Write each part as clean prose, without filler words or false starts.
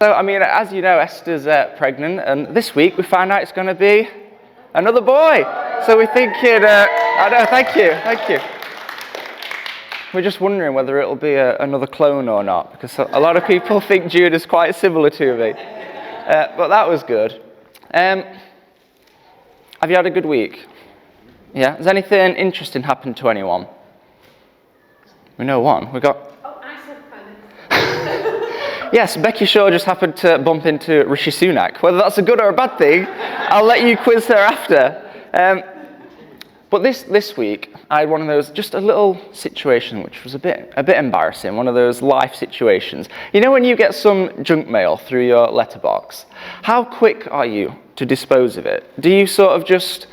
So, I mean, as you know, Esther's pregnant, and this week we find out it's going to be another boy. So we're thinking, I know, thank you. We're just wondering whether it'll be another clone or not, because a lot of people think Jude is quite similar to me. But that was good. Have you had a good week? Yeah? Has anything interesting happened to anyone? We know one. We got... Oh, I said fun. Yes, Becky Shaw just happened to bump into Rishi Sunak. Whether that's a good or a bad thing, I'll let you quiz her after. But this week, I had one of those, just a little situation which was a bit embarrassing, one of those life situations. You know when you get some junk mail through your letterbox, how quick are you to dispose of it? Do you sort of just,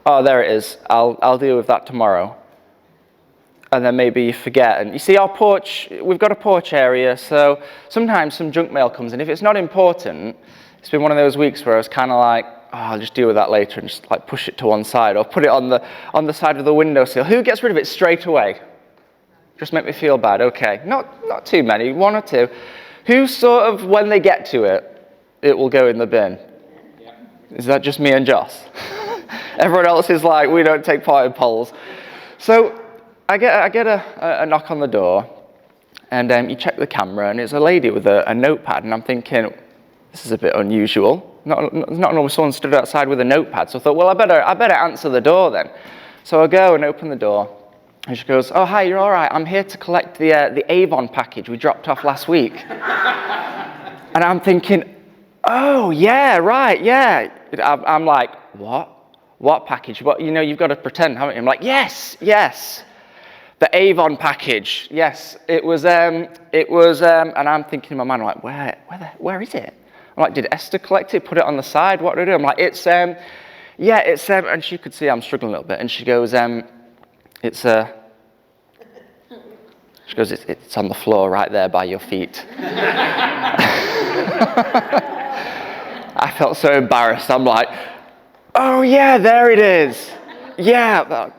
oh, there it is, I'll deal with that tomorrow? And then maybe you forget. And you see our porch, we've got a porch area, so sometimes some junk mail comes in. If it's not important, it's been one of those weeks where I was kind of like, oh, I'll just deal with that later and just like push it to one side or put it on the side of the windowsill. Who gets rid of it straight away? Just make me feel bad. Okay, not too many, one or two. Who sort of, when they get to it, it will go in the bin? Yeah. Is that just me and Joss? Everyone else is like, we don't take part in polls. So I get a knock on the door, and you check the camera, and it's a lady with a notepad, and I'm thinking, this is a bit unusual. Not normally someone stood outside with a notepad, so I thought, well, I better answer the door then. So I go and open the door, and she goes, oh, hi, you're all right. I'm here to collect the Avon package we dropped off last week. And I'm thinking, oh, yeah, right, yeah. I'm like, what? What package? What? You know, you've got to pretend, haven't you? I'm like, yes. The Avon package, yes, it was, and I'm thinking in my mind, I'm like, where is it? I'm like, did Esther collect it, put it on the side, what do I do? I'm like, and she could see I'm struggling a little bit, and she goes, it's on the floor right there by your feet. I felt so embarrassed, I'm like, oh yeah, there it is, yeah.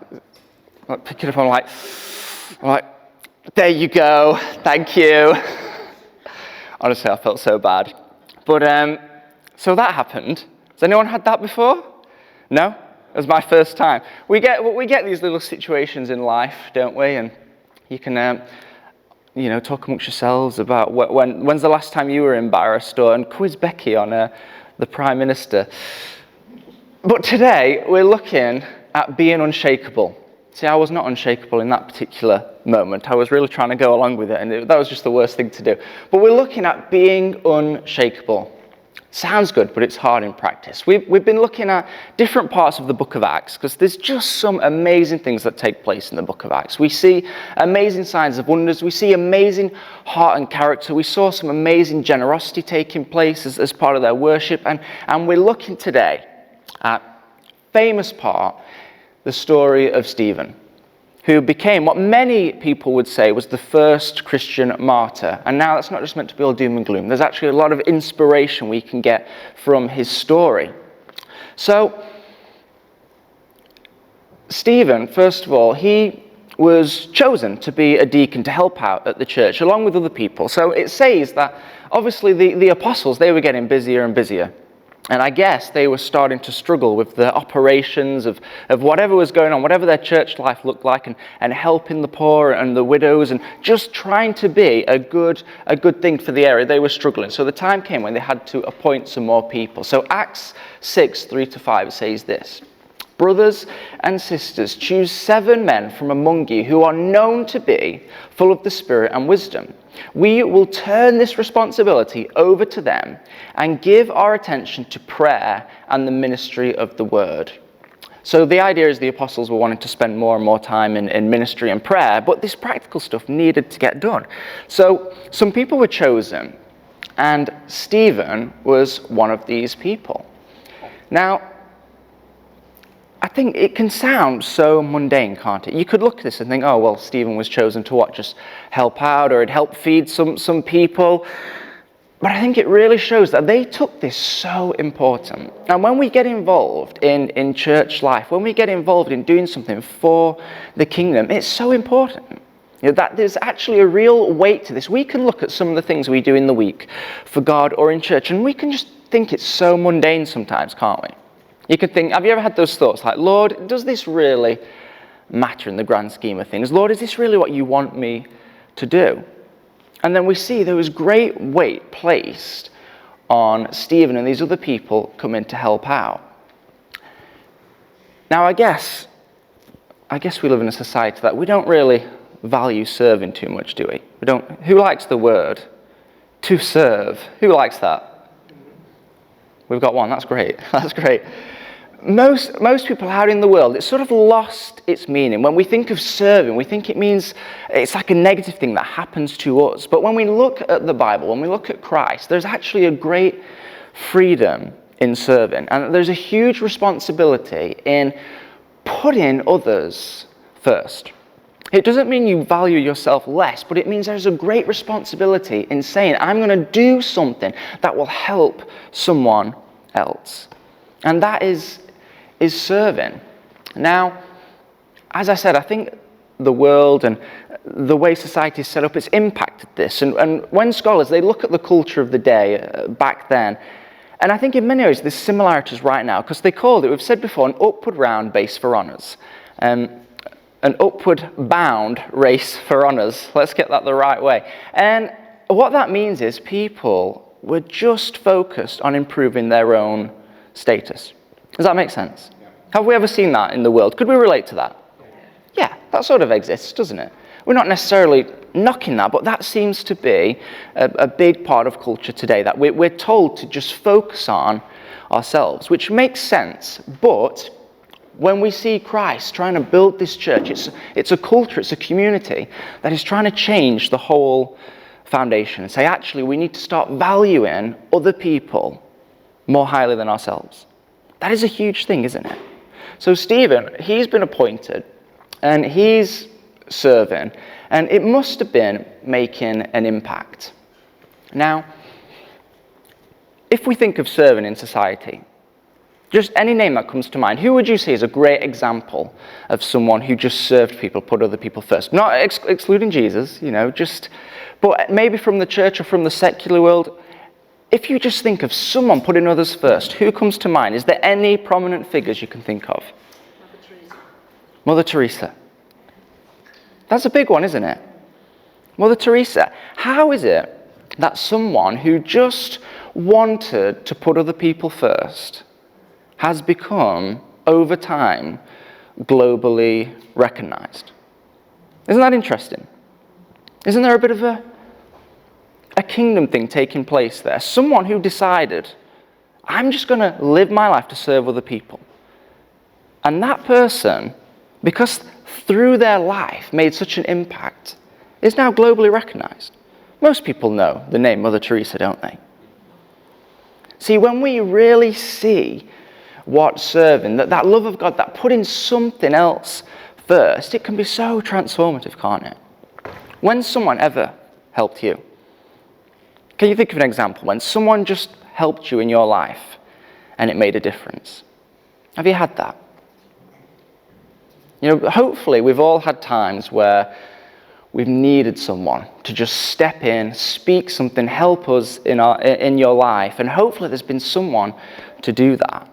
I pick it up, I'm like, there you go, thank you. Honestly, I felt so bad. But, so that happened. Has anyone had that before? No? It was my first time. We get these little situations in life, don't we? And you can, talk amongst yourselves about when's the last time you were embarrassed, and quiz Becky on the Prime Minister. But today, we're looking at being unshakable. See, I was not unshakable in that particular moment. I was really trying to go along with it, and that was just the worst thing to do. But we're looking at being unshakable. Sounds good, but it's hard in practice. We've been looking at different parts of the book of Acts, because there's just some amazing things that take place in the book of Acts. We see amazing signs of wonders. We see amazing heart and character. We saw some amazing generosity taking place as part of their worship. And we're looking today at famous part, the story of Stephen, who became what many people would say was the first Christian martyr. And now that's not just meant to be all doom and gloom. There's actually a lot of inspiration we can get from his story. So, Stephen, first of all, he was chosen to be a deacon to help out at the church, along with other people. So it says that, obviously, the apostles, they were getting busier and busier. And I guess they were starting to struggle with the operations of whatever was going on, whatever their church life looked like, and helping the poor and the widows, and just trying to be a good thing for the area. They were struggling. So the time came when they had to appoint some more people. So Acts 6, 3-5 says this: brothers and sisters, choose 7 men from among you who are known to be full of the Spirit and wisdom. We will turn this responsibility over to them and give our attention to prayer and the ministry of the word. So the idea is the apostles were wanting to spend more and more time in ministry and prayer, but this practical stuff needed to get done. So some people were chosen, and Stephen was one of these people. Now, I think it can sound so mundane, can't it? You could look at this and think, oh, well, Stephen was chosen to what? Just help out, or he'd help feed some people. But I think it really shows that they took this so important. And when we get involved in church life, when we get involved in doing something for the kingdom, it's so important. That there's actually a real weight to this. We can look at some of the things we do in the week for God or in church, and we can just think it's so mundane sometimes, can't we? You could think, have you ever had those thoughts like, Lord, does this really matter in the grand scheme of things? Lord, is this really what you want me to do? And then we see there was great weight placed on Stephen and these other people coming to help out. Now, I guess we live in a society that we don't really value serving too much, do we? Who likes the word to serve? Who likes that? We've got one. That's great. That's great. Most people out in the world, it's sort of lost its meaning. When we think of serving, we think it means it's like a negative thing that happens to us. But when we look at the Bible, when we look at Christ, there's actually a great freedom in serving. And there's a huge responsibility in putting others first. It doesn't mean you value yourself less, but it means there's a great responsibility in saying, I'm going to do something that will help someone else. And that is serving. Now, as I said, I think the world and the way society is set up, it's impacted this. And when scholars, they look at the culture of the day back then, and I think in many ways there's similarities right now, because they called it, we've said before, an upward round race for honours. An upward bound race for honours. Let's get that the right way. And what that means is people were just focused on improving their own status. Does that make sense? Yeah. Have we ever seen that in the world? Could we relate to that? Yeah, that sort of exists, doesn't it? We're not necessarily knocking that, but that seems to be a big part of culture today, that we're told to just focus on ourselves, which makes sense, but when we see Christ trying to build this church, it's a culture, it's a community that is trying to change the whole foundation and say, actually, we need to start valuing other people more highly than ourselves. That is a huge thing, isn't it? So Stephen, he's been appointed and he's serving, and it must have been making an impact. Now, if we think of serving in society, just any name that comes to mind, who would you say is a great example of someone who just served people, put other people first? Not excluding Jesus, but maybe from the church or from the secular world. If you just think of someone putting others first, who comes to mind? Is there any prominent figures you can think of? Mother Teresa. Mother Teresa. That's a big one, isn't it? Mother Teresa. How is it that someone who just wanted to put other people first has become, over time, globally recognized? Isn't that interesting? Isn't there a bit of a kingdom thing taking place there? Someone who decided, I'm just going to live my life to serve other people. And that person, because through their life made such an impact, is now globally recognized. Most people know the name Mother Teresa, don't they? See, when we really see what serving, that love of God, that putting something else first, it can be so transformative, can't it? When someone ever helped you, can you think of an example when someone just helped you in your life and it made a difference? Have you had that? Hopefully we've all had times where we've needed someone to just step in, speak something, help us in your life, and hopefully there's been someone to do that.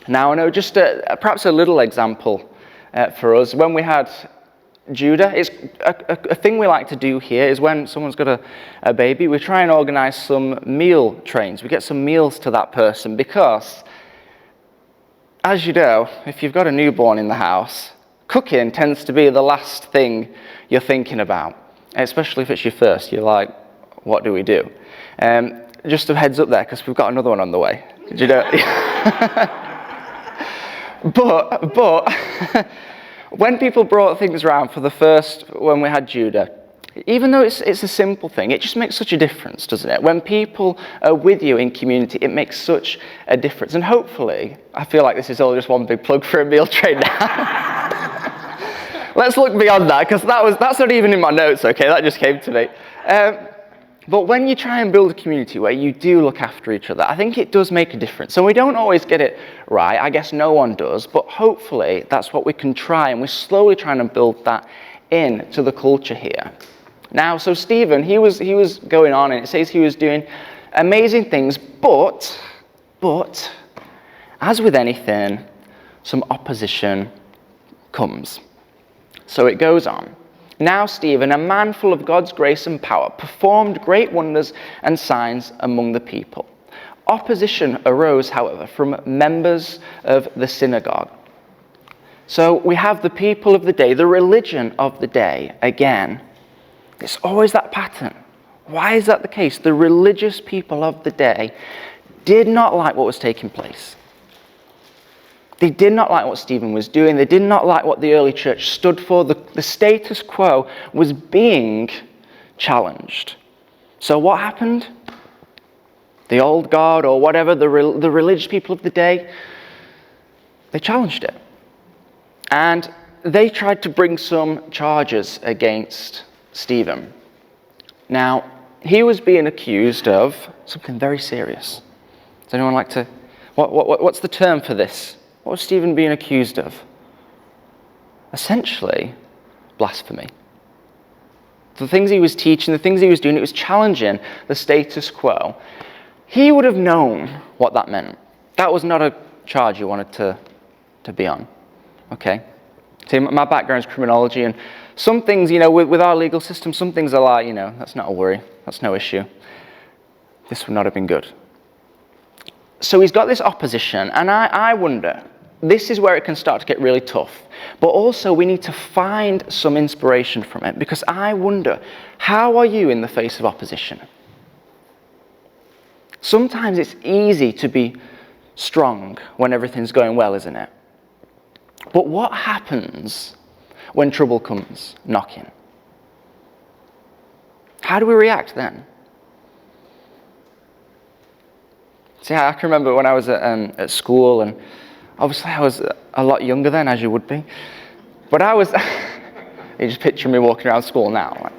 Now, I know just perhaps a little example for us. When we had Judah, it's a thing we like to do here is when someone's got a baby, we try and organise some meal trains. We get some meals to that person because, as you know, if you've got a newborn in the house, cooking tends to be the last thing you're thinking about, especially if it's your first. You're like, what do we do? Just a heads up there, because we've got another one on the way. Did you know? But when people brought things around for the first, when we had Judah, even though it's a simple thing, it just makes such a difference, doesn't it? When people are with you in community, it makes such a difference. And hopefully, I feel like this is all just one big plug for a meal train now. Let's look beyond that, because that's not even in my notes, okay? That just came to me. But when you try and build a community where you do look after each other, I think it does make a difference. And we don't always get it right. I guess no one does. But hopefully, that's what we can try. And we're slowly trying to build that into the culture here. Now, so Stephen, he was going on, and it says he was doing amazing things, but as with anything, some opposition comes. So it goes on. Now Stephen, a man full of God's grace and power, performed great wonders and signs among the people. Opposition arose, however, from members of the synagogue. So we have the people of the day, the religion of the day, again. It's always that pattern. Why is that the case? The religious people of the day did not like what was taking place. They did not like what Stephen was doing. They did not like what the early church stood for. The status quo was being challenged. So what happened? The old God, or whatever, the religious people of the day, they challenged it. And they tried to bring some charges against Stephen. Now, he was being accused of something very serious. Does anyone like to... What's the term for this? What was Stephen being accused of? Essentially, blasphemy. The things he was teaching, the things he was doing, it was challenging the status quo. He would have known what that meant. That was not a charge he wanted to be on. Okay? See, my background is criminology, and some things, with our legal system, some things are like, that's not a worry. That's no issue. This would not have been good. So he's got this opposition, and I wonder, this is where it can start to get really tough. But also we need to find some inspiration from it, because I wonder, how are you in the face of opposition? Sometimes it's easy to be strong when everything's going well, isn't it? But what happens when trouble comes knocking? How do we react then? See, I can remember when I was at school, and obviously I was a lot younger then, as you would be. But I was, you just picture me walking around school now.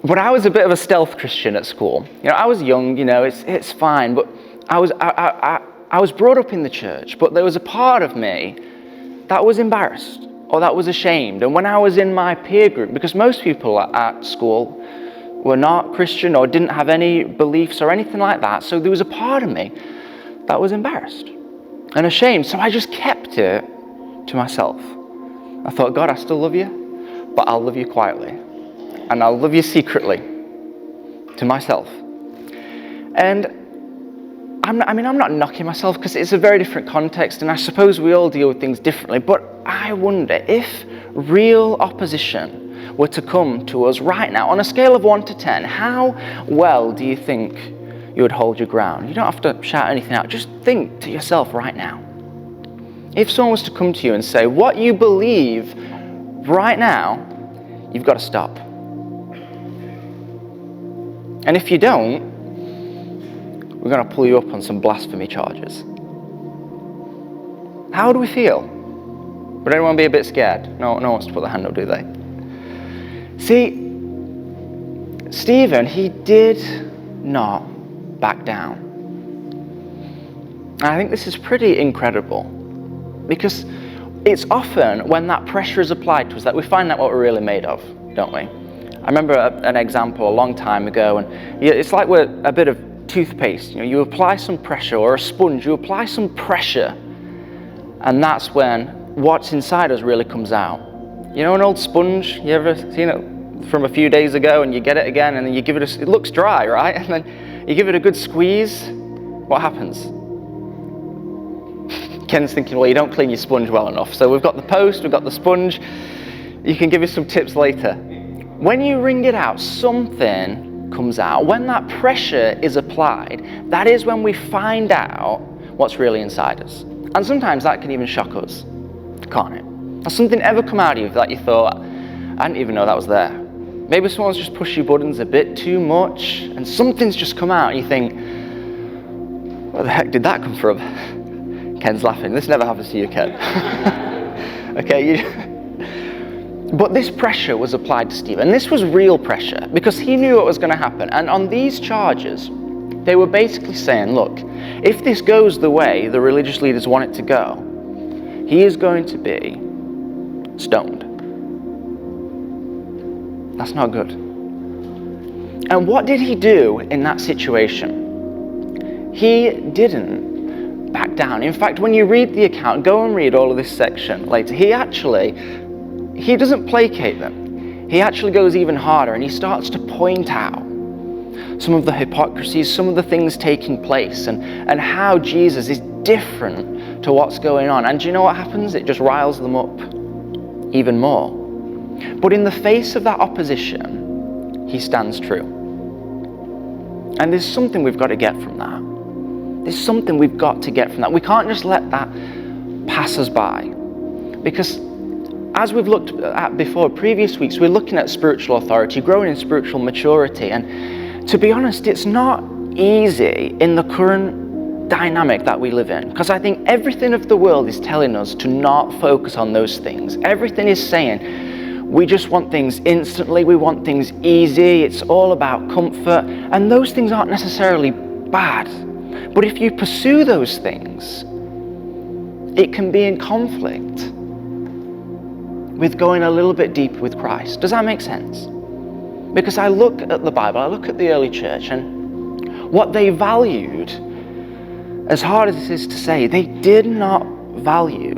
But I was a bit of a stealth Christian at school. I was young, it's fine, but I was brought up in the church, but there was a part of me that was embarrassed or that was ashamed. And when I was in my peer group, because most people at school were not Christian or didn't have any beliefs or anything like that, so there was a part of me that was embarrassed and ashamed. So I just kept it to myself. I thought, God, I still love you, but I'll love you quietly. And I'll love you secretly, to myself. And I'm not knocking myself, because it's a very different context, and I suppose we all deal with things differently, but I wonder if real opposition were to come to us right now, on a scale of 1 to 10, how well do you think you would hold your ground? You don't have to shout anything out, just think to yourself right now. If someone was to come to you and say, what you believe right now, you've got to stop. And if you don't, we're going to pull you up on some blasphemy charges. How do we feel? Would anyone be a bit scared? No one wants to put their hand up, do they? See, Stephen, he did not back down. And I think this is pretty incredible, because it's often when that pressure is applied to us that we find out what we're really made of, don't we? I remember an example a long time ago, and it's like we're a bit of toothpaste. You apply some pressure, or a sponge, you apply some pressure, and that's when what's inside us really comes out. An old sponge, you ever seen it from a few days ago, and you get it again, and then you give it it looks dry, right? And then you give it a good squeeze, what happens? Ken's thinking, well, you don't clean your sponge well enough. So we've got the post, we've got the sponge. You can give us some tips later. When you wring it out, something comes out. When that pressure is applied, that is when we find out what's really inside us. And sometimes that can even shock us, can't it? Has something ever come out of you that you thought, I didn't even know that was there? Maybe someone's just pushed your buttons a bit too much, and something's just come out, and you think, where the heck did that come from? Ken's laughing. This never happens to you, Ken. Okay, But this pressure was applied to Stephen, and this was real pressure, because he knew what was going to happen. And on these charges, they were basically saying, look, if this goes the way the religious leaders want it to go, he is going to be stoned. That's not good. And what did he do in that situation? He didn't back down. In fact, when you read the account, go and read all of this section later, he doesn't placate them. He actually goes even harder and he starts to point out some of the hypocrisies, some of the things taking place, and how Jesus is different to what's going on. And do you know what happens? It just riles them up even more. But in the face of that opposition, he stands true. And there's something we've got to get from that. There's something we've got to get from that. We can't just let that pass us by. Because as we've looked at before, previous weeks, we're looking at spiritual authority, growing in spiritual maturity. And to be honest, it's not easy in the current dynamic that we live in. Because I think everything of the world is telling us to not focus on those things. Everything is saying, we just want things instantly, we want things easy, it's all about comfort, and those things aren't necessarily bad. But if you pursue those things, it can be in conflict with going a little bit deeper with Christ. Does that make sense? Because I look at the Bible, I look at the early church, and what they valued, as hard as it is to say, they did not value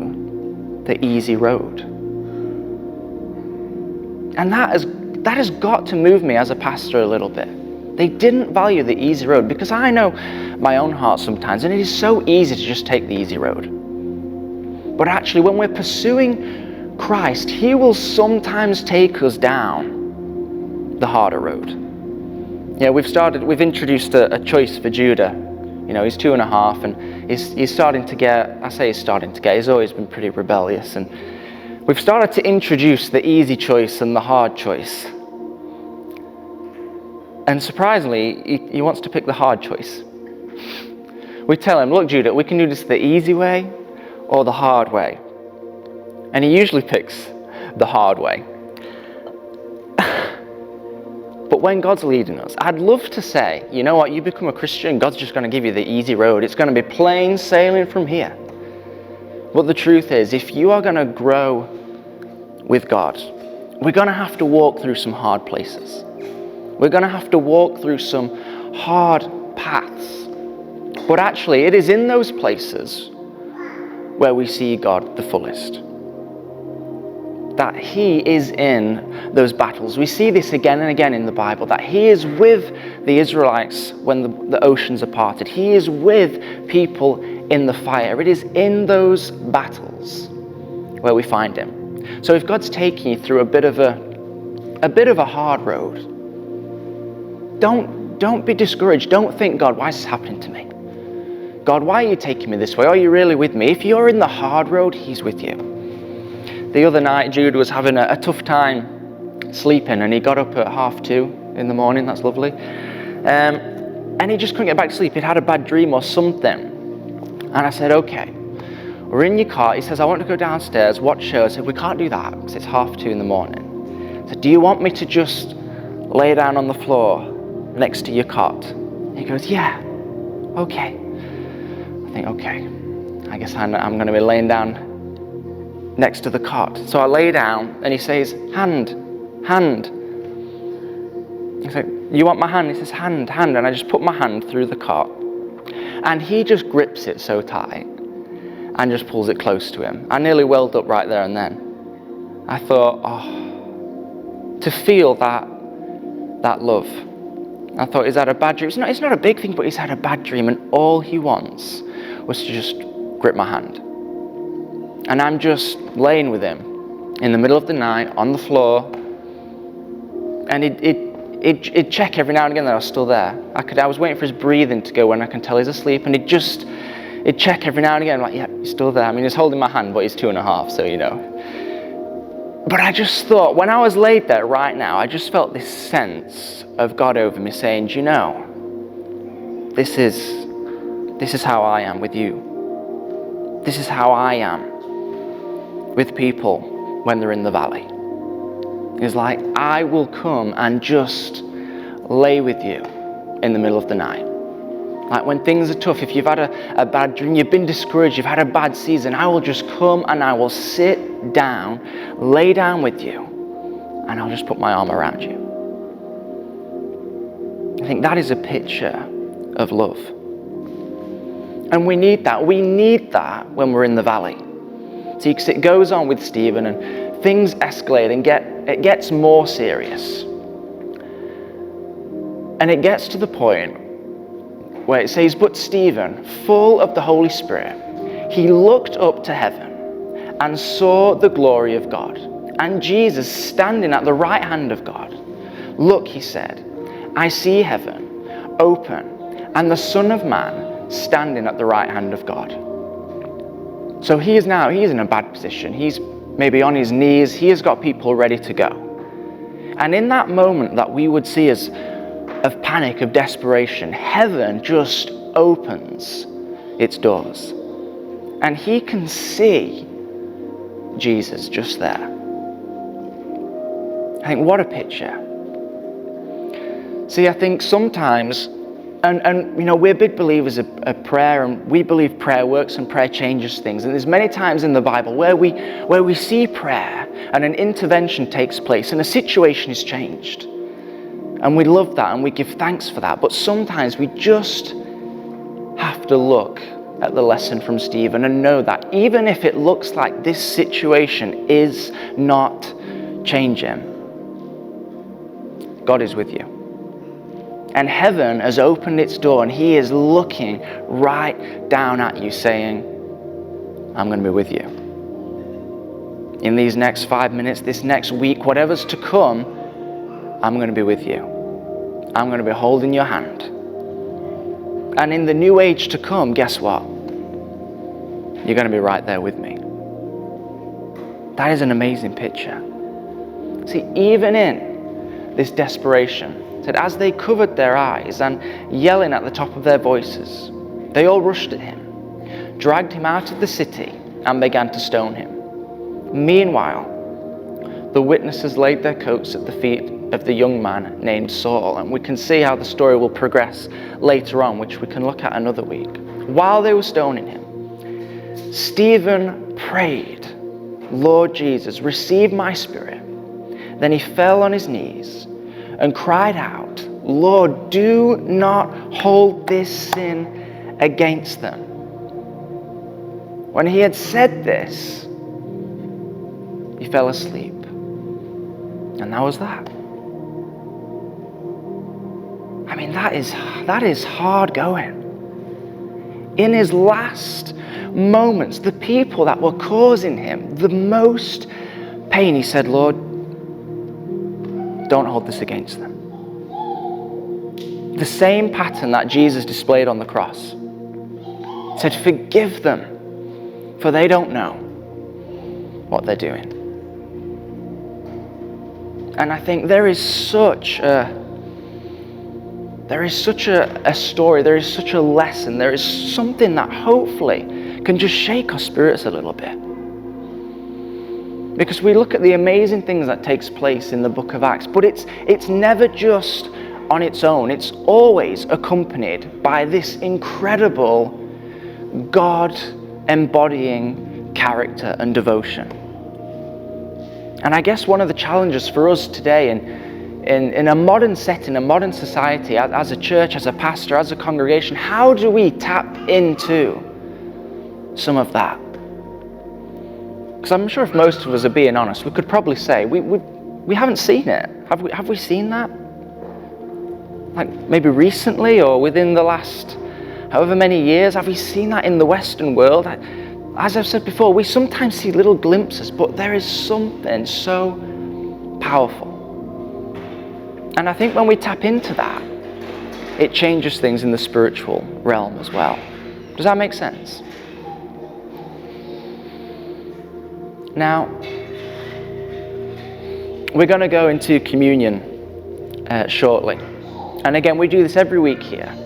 the easy road. And that has got to move me as a pastor a little bit. They didn't value the easy road, because I know my own heart sometimes, and it is so easy to just take the easy road. But actually, when we're pursuing Christ, he will sometimes take us down the harder road. Yeah, we've introduced a choice for Judah. You know, he's 2.5, and he's starting to get, he's always been pretty rebellious, and we've started to introduce the easy choice and the hard choice. And surprisingly, he wants to pick the hard choice. We tell him, look, Judah, we can do this the easy way or the hard way. And he usually picks the hard way. But when God's leading us, I'd love to say, you know what, you become a Christian, God's just going to give you the easy road. It's going to be plain sailing from here. But the truth is, if you are going to grow with God, we're going to have to walk through some hard places. We're going to have to walk through some hard paths. But actually, it is in those places where we see God the fullest. That he is in those battles. We see this again and again in the Bible, that he is with the Israelites when the oceans are parted. He is with people in the fire. It is in those battles where we find him. So if God's taking you through a bit of a hard road, don't be discouraged. Don't think, God, why is this happening to me? God, why are you taking me this way? Are you really with me? If you're in the hard road, he's with you. The other night, Jude was having a tough time sleeping, and he got up at 2:30 in the morning. That's lovely. And he just couldn't get back to sleep. He'd had a bad dream or something. And I said, okay, we're in your car. He says, I want to go downstairs, watch show. I said, we can't do that because it's 2:30 in the morning. I said, do you want me to just lay down on the floor next to your cot? He goes, yeah, okay. I think, okay, I guess I'm going to be laying down next to the cot. So I lay down, and he says, hand. He's like, you want my hand? He says, hand. And I just put my hand through the cot, and he just grips it so tight and just pulls it close to him. I nearly welled up right there and then. I thought, to feel that love. I thought, is that a bad dream? It's not a big thing, but he's had a bad dream, and all he wants was to just grip my hand. And I'm just laying with him in the middle of the night on the floor, and it'd check every now and again that I was still there. I was waiting for his breathing to go when I can tell he's asleep, and it'd check every now and again, like, yeah, he's still there. I mean, he's holding my hand, but he's 2.5, so you know. But I just thought, when I was laid there right now, I just felt this sense of God over me saying, do you know, this is how I am with you. This is how I am with people when they're in the valley. It's like, I will come and just lay with you in the middle of the night. Like when things are tough, if you've had a bad dream, you've been discouraged, you've had a bad season, I will just come and I will sit down, lay down with you, and I'll just put my arm around you. I think that is a picture of love. And we need that. We need that when we're in the valley. See, because it goes on with Stephen and things escalate and it gets more serious. And it gets to the point where it says, but Stephen, full of the Holy Spirit, he looked up to heaven and saw the glory of God and Jesus standing at the right hand of God. Look, he said, I see heaven open and the Son of Man standing at the right hand of God. So he's in a bad position. He's maybe on his knees. He has got people ready to go. And in that moment that we would see as of panic, of desperation, heaven just opens its doors. And he can see Jesus just there. I think what a picture. See, I think sometimes, and you know, we're big believers of prayer, and we believe prayer works and prayer changes things. And there's many times in the Bible where we see prayer and an intervention takes place and a situation is changed. And we love that and we give thanks for that. But sometimes we just have to look at the lesson from Stephen and know that even if it looks like this situation is not changing, God is with you. And heaven has opened its door and he is looking right down at you saying, I'm going to be with you. In these next 5 minutes, this next week, whatever's to come, I'm going to be with you. I'm going to be holding your hand. And in the new age to come, guess what? You're going to be right there with me. That is an amazing picture. See, even in this desperation, said as they covered their eyes and yelling at the top of their voices, they all rushed at him, dragged him out of the city and began to stone him. Meanwhile, the witnesses laid their coats at the feet of the young man named Saul, and we can see how the story will progress later on, which we can look at another week. While they were stoning him, Stephen prayed, Lord Jesus, receive my spirit. Then he fell on his knees and cried out, Lord, do not hold this sin against them. When he had said this, he fell asleep. And that was that. I mean, that is hard going. In his last moments, the people that were causing him the most pain, he said, Lord, don't hold this against them. The same pattern that Jesus displayed on the cross. He said, forgive them, for they don't know what they're doing. And I think there is such a story, there is such a lesson, there is something that hopefully can just shake our spirits a little bit. Because we look at the amazing things that takes place in the book of Acts, but it's never just on its own. It's always accompanied by this incredible God embodying character and devotion. And I guess one of the challenges for us today in a modern setting, a modern society, as a church, as a pastor, as a congregation, how do we tap into some of that? Because I'm sure if most of us are being honest, we could probably say we haven't seen it. Have we seen that? Like maybe recently or within the last however many years, have we seen that in the Western world? As I've said before, we sometimes see little glimpses, but there is something so powerful. And I think when we tap into that, it changes things in the spiritual realm as well. Does that make sense? Now, we're going to go into communion shortly. And again, we do this every week here.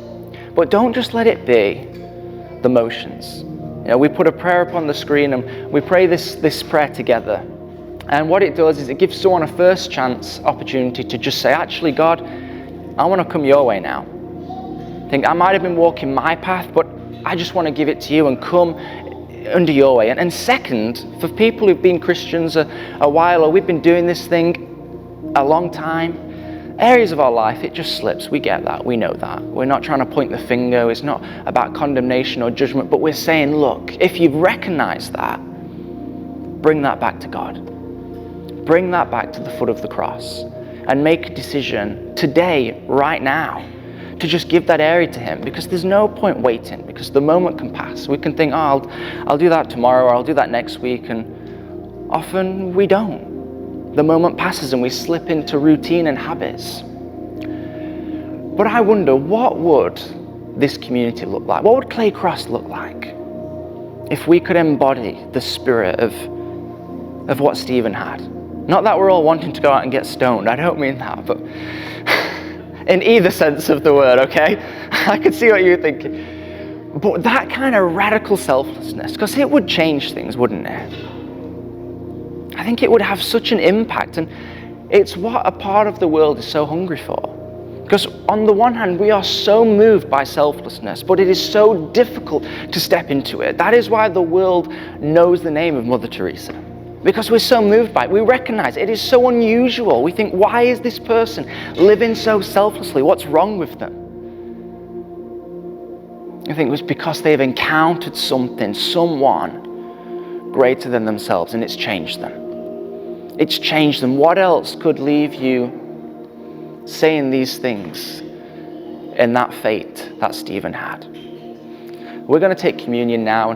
But don't just let it be the motions. You know, we put a prayer up on the screen and we pray this prayer together. And what it does is it gives someone a first chance opportunity to just say, actually, God, I want to come your way now. I think I might have been walking my path, but I just want to give it to you and come under your way. And second, for people who've been Christians a while, or we've been doing this thing, a long time. Areas of our life, it just slips. We get that. We know that. We're not trying to point the finger. It's not about condemnation or judgment, but we're saying, look, if you've recognized that, bring that back to God. Bring that back to the foot of the cross and make a decision today, right now, to just give that area to him, because there's no point waiting, because the moment can pass. We can think, oh, I'll do that tomorrow, or I'll do that next week, and often we don't. The moment passes and we slip into routine and habits. But I wonder, what would this community look like? What would Clay Cross look like if we could embody the spirit of what Stephen had? Not that we're all wanting to go out and get stoned. I don't mean that, but in either sense of the word, okay? I could see what you're thinking. But that kind of radical selflessness, because it would change things, wouldn't it? I think it would have such an impact, and it's what a part of the world is so hungry for. Because on the one hand, we are so moved by selflessness, but it is so difficult to step into it. That is why the world knows the name of Mother Teresa. Because we're so moved by it. We recognize it is so unusual. We think, why is this person living so selflessly? What's wrong with them? I think it was because they've encountered something, someone greater than themselves, and it's changed them. It's changed them. What else could leave you saying these things in that fate that Stephen had? We're going to take communion now.